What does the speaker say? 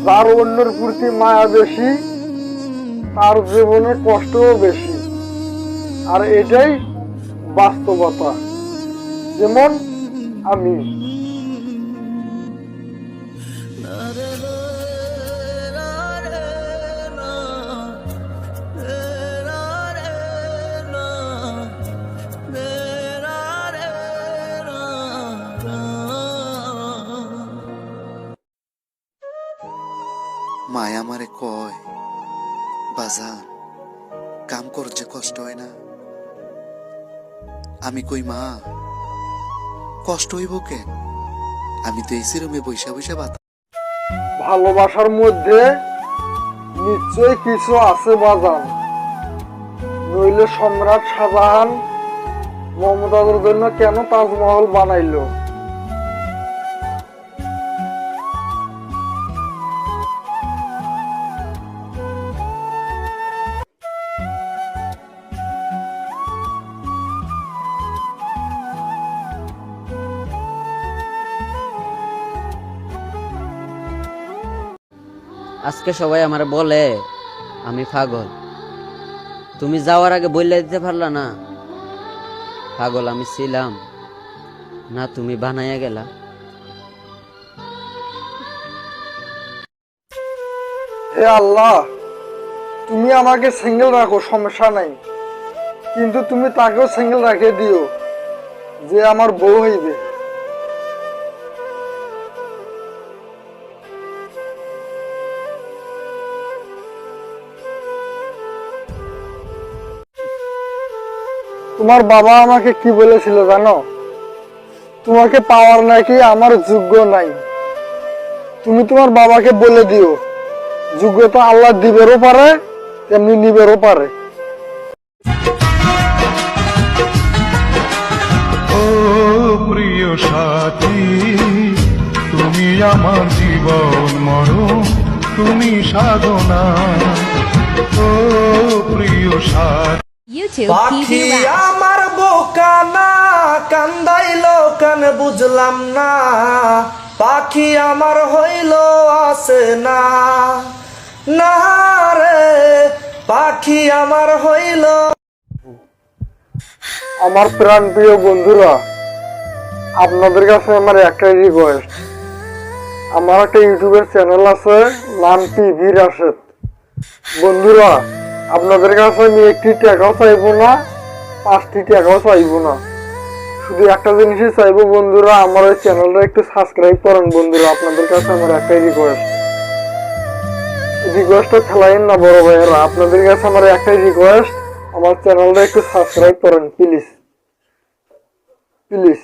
যার অন্যের প্রতি মায়া বেশি তার জীবনে কষ্টও বেশি, আর এটাই বাস্তবতা। যেমন আমি। মায়া আমারে কয়, বাজান কাম করছে কষ্ট হয় না। আমি কই মা কষ্ট হইব কেন, আমি তো এসি রুমে বৈশা বৈশা বাত। ভালোবাসার মধ্যে নিশ্চয় কিছু আছে বাজান, নইলে সম্রাট শাহজাহান মমতাজের জন্য কেন তাজমহল বানাইলো? আজকে সবাই আমার বলে আমি পাগল। তুমি যাওয়ার আগে বললে দিতে পারলা না পাগল আমি ছিলাম, না তুমি বানাইয়া গেলা। হে আল্লাহ, তুমি আমাকে সিঙ্গেল রাখো, সমস্যা নাই, কিন্তু তুমি তাকেও সিঙ্গেল রাখে দিও যে আমার বউ হইবে। তোমার বাবা আমাকে কি বলেছিল জানো? তোমাকে পাওয়ার নাকি আমার যোগ্য নাই। তুমি তোমার বাবাকে বলে দিও, যোগ্যতা আল্লাহ দিবেরও পারে তেমনি নিবেরও পারে। ও প্রিয় সাথী, তুমি আমার জীবন মরণ, তুমি সাধনা। ও প্রিয় সাথী, পাখি আমার বোকা না, কান্দাইল কেন বুঝলাম না। পাখি আমার হইল আসে না, না রে পাখি আমার হইল। আমার প্রাণ প্রিয় বন্ধুরা, আপনাদের কাছে আমার একটাই রিকোয়েস্ট, আমার একটা ইউটিউবের চ্যানেল আছে, নাম টিভি রাশেদ। বন্ধুরা, আপনাদের কাছে আমি একটি টাকাও চাইবো না, 5টি টাকাও চাইবো না, শুধু একটা জিনিসই চাইবো বন্ধুরা, আমার ওই চ্যানেলটা একটু সাবস্ক্রাইব করেন। বন্ধুরা, আপনাদের কাছে আমার একটাই রিকোয়েস্টটা খেলাইন না বড় ভাইয়েরা, আপনাদের কাছে আমার একটাই রিকোয়েস্ট, আমার চ্যানেলটা একটু সাবস্ক্রাইব করেন প্লিজ প্লিজ।